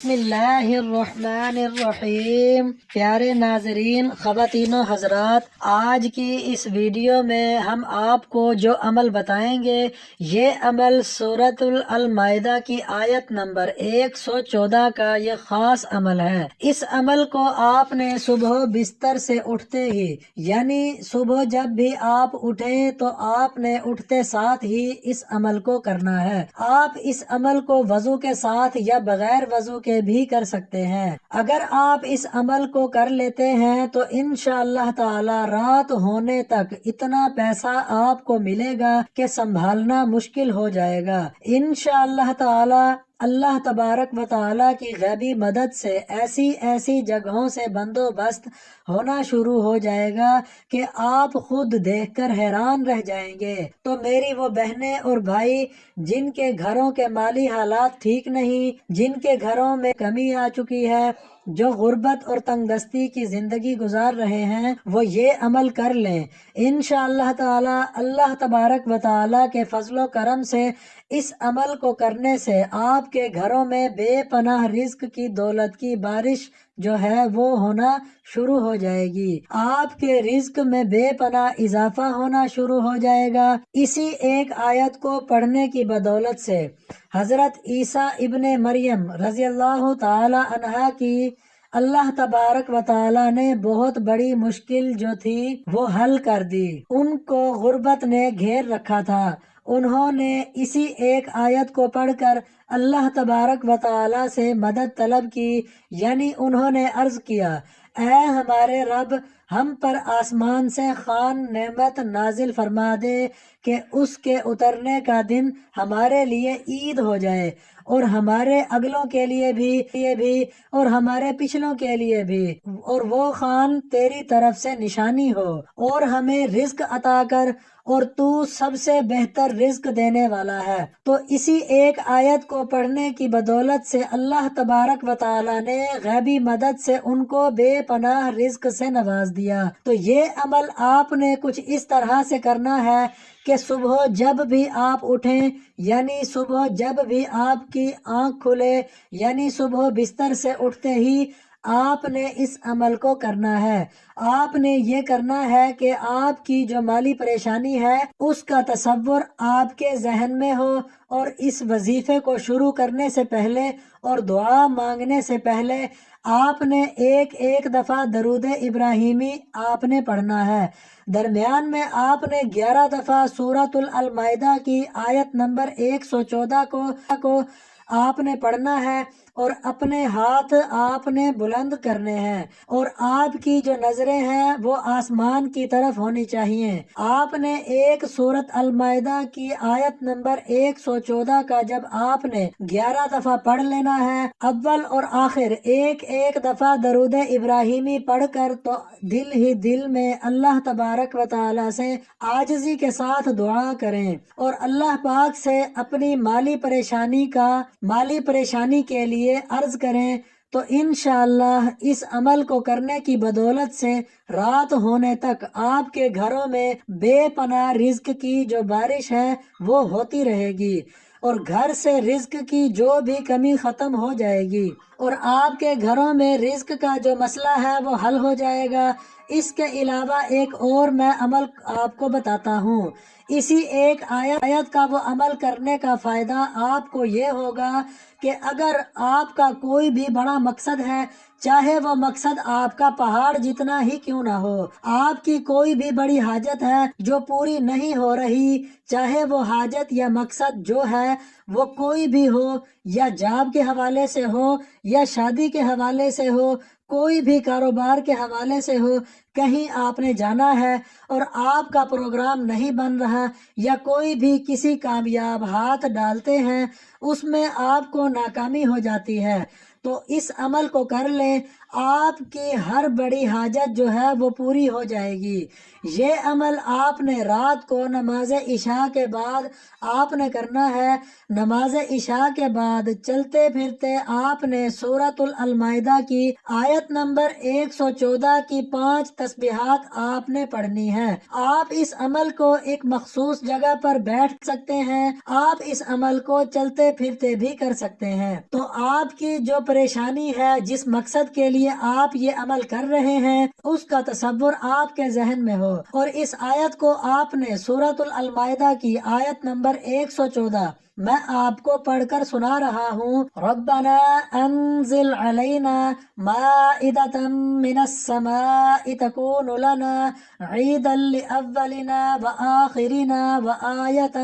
بسم اللہ الرحمن الرحیم۔ پیارے ناظرین، خواتین و حضرات، آج کی اس ویڈیو میں ہم آپ کو جو عمل بتائیں گے یہ عمل سورۃ المائدہ کی آیت نمبر 114 کا یہ خاص عمل ہے۔ اس عمل کو آپ نے صبح بستر سے اٹھتے ہی، یعنی صبح جب بھی آپ اٹھیں تو آپ نے اٹھتے ساتھ ہی اس عمل کو کرنا ہے۔ آپ اس عمل کو وضو کے ساتھ یا بغیر وضو کے بھی کر سکتے ہیں۔ اگر آپ اس عمل کو کر لیتے ہیں تو انشاءاللہ تعالی رات ہونے تک اتنا پیسہ آپ کو ملے گا کہ سنبھالنا مشکل ہو جائے گا۔ انشاءاللہ تعالی اللہ تبارک و تعالی کی غیبی مدد سے ایسی جگہوں سے بندوبست ہونا شروع ہو جائے گا کہ آپ خود دیکھ کر حیران رہ جائیں گے۔ تو میری وہ بہنیں اور بھائی جن کے گھروں کے مالی حالات ٹھیک نہیں، جن کے گھروں میں کمی آ چکی ہے، جو غربت اور تنگ دستی کی زندگی گزار رہے ہیں، وہ یہ عمل کر لیں۔ انشاءاللہ تعالی اللہ تبارک و تعالی کے فضل و کرم سے اس عمل کو کرنے سے آپ کے گھروں میں بے پناہ رزق کی دولت کی بارش جو ہے وہ ہونا شروع ہو جائے گی۔ آپ کے رزق میں بے پناہ اضافہ ہونا شروع ہو جائے گا۔ اسی ایک آیت کو پڑھنے کی بدولت سے حضرت عیسیٰ ابن مریم رضی اللہ تعالی عنہ کی اللہ تبارک و تعالی نے بہت بڑی مشکل جو تھی وہ حل کر دی۔ ان کو غربت نے گھیر رکھا تھا۔ انہوں نے اسی ایک آیت کو پڑھ کر اللہ تبارک و تعالی سے مدد طلب کی، یعنی انہوں نے عرض کیا، اے ہمارے رب، ہم پر آسمان سے خوان نعمت نازل فرما دے کہ اس کے اترنے کا دن ہمارے لیے عید ہو جائے، اور ہمارے اگلوں کے لیے بھی اور ہمارے پچھلوں کے لیے بھی، اور وہ خوان تیری طرف سے نشانی ہو، اور ہمیں رزق عطا کر، اور تو سب سے بہتر رزق دینے والا ہے۔ تو اسی ایک آیت کو پڑھنے کی بدولت سے اللہ تبارک و تعالی نے غیبی مدد سے ان کو بے پناہ رزق سے نواز دیا۔ تو یہ عمل آپ نے کچھ اس طرح سے کرنا ہے کہ صبح جب بھی آپ اٹھیں، یعنی صبح جب بھی آپ کی آنکھ کھلے، یعنی صبح بستر سے اٹھتے ہی آپ نے اس عمل کو کرنا ہے۔ آپ نے یہ کرنا ہے کہ آپ کی جو مالی پریشانی ہے اس کا تصور آپ کے ذہن میں ہو، اور اس وظیفے کو شروع کرنے سے پہلے اور دعا مانگنے سے پہلے آپ نے ایک دفعہ درود ابراہیمی آپ نے پڑھنا ہے۔ درمیان میں آپ نے 11 دفعہ سورۃ المائدہ کی آیت نمبر 114 کو آپ نے پڑھنا ہے، اور اپنے ہاتھ آپ نے بلند کرنے ہیں، اور آپ کی جو نظریں ہیں وہ آسمان کی طرف ہونی چاہیے۔ آپ نے ایک سورۃ المائدہ کی آیت نمبر 114 کا جب آپ نے 11 دفعہ پڑھ لینا ہے، اول اور آخر ایک دفعہ درود ابراہیمی پڑھ کر، تو دل ہی دل میں اللہ تبارک و تعالی سے عاجزی کے ساتھ دعا کریں، اور اللہ پاک سے اپنی مالی پریشانی کے لیے عرض کریں۔ تو انشاءاللہ اس عمل کو کرنے کی بدولت سے رات ہونے تک آپ کے گھروں میں بے پناہ رزق کی جو بارش ہے وہ ہوتی رہے گی، اور گھر سے رزق کی جو بھی کمی ختم ہو جائے گی، اور آپ کے گھروں میں رزق کا جو مسئلہ ہے وہ حل ہو جائے گا۔ اس کے علاوہ ایک اور میں عمل آپ کو بتاتا ہوں۔ اسی ایک آیت کا وہ عمل کرنے کا فائدہ آپ کو یہ ہوگا کہ اگر آپ کا کوئی بھی بڑا مقصد ہے، چاہے وہ مقصد آپ کا پہاڑ جتنا ہی کیوں نہ ہو، آپ کی کوئی بھی بڑی حاجت ہے جو پوری نہیں ہو رہی، چاہے وہ حاجت یا مقصد جو ہے وہ کوئی بھی ہو، یا جاب کے حوالے سے ہو، یا شادی کے حوالے سے ہو، کوئی بھی کاروبار کے حوالے سے ہو، کہیں آپ نے جانا ہے اور آپ کا پروگرام نہیں بن رہا، یا کوئی بھی کسی کامیاب ہاتھ ڈالتے ہیں اس میں آپ کو ناکامی ہو جاتی ہے، تو اس عمل کو کر لیں، آپ کی ہر بڑی حاجت جو ہے وہ پوری ہو جائے گی۔ یہ عمل آپ نے رات کو نماز عشاء کے بعد آپ نے کرنا ہے۔ نماز عشاء کے بعد چلتے پھرتے آپ نے سورۃ المائدہ کی آیت نمبر 114 کی 5 تسبیحات آپ نے پڑھنی ہے۔ آپ اس عمل کو ایک مخصوص جگہ پر بیٹھ سکتے ہیں، آپ اس عمل کو چلتے چلتے پھرتے بھی کر سکتے ہیں۔ تو آپ کی جو پریشانی ہے، جس مقصد کے لیے آپ یہ عمل کر رہے ہیں، اس کا تصور آپ کے ذہن میں ہو، اور اس آیت کو آپ نے سورۃ المائدہ کی آیت نمبر 114 میں آپ کو پڑھ کر سنا رہا ہوں۔ ربنا انزل علینا مائدۃ من السماء تکون لنا عیدا لاولنا وآخرنا وآیۃ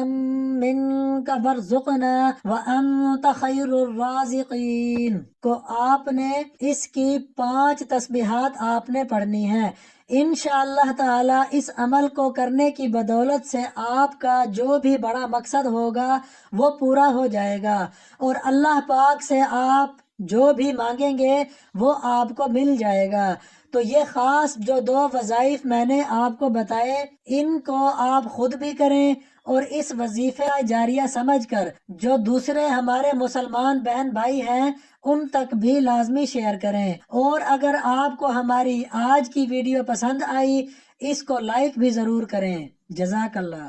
منک وارزقنا وانت خیر الرازقین کو آپ نے اس کی 5 تسبیحات آپ نے پڑھنی ہیں۔ انشاءاللہ تعالی اس عمل کو کرنے کی بدولت سے آپ کا جو بھی بڑا مقصد ہوگا وہ پورا ہو جائے گا، اور اللہ پاک سے آپ جو بھی مانگیں گے وہ آپ کو مل جائے گا۔ تو یہ خاص جو 2 وظائف میں نے آپ کو بتائے، ان کو آپ خود بھی کریں، اور اس وظیفہ جاریہ سمجھ کر جو دوسرے ہمارے مسلمان بہن بھائی ہیں ان تک بھی لازمی شیئر کریں۔ اور اگر آپ کو ہماری آج کی ویڈیو پسند آئی، اس کو لائک بھی ضرور کریں۔ جزاک اللہ۔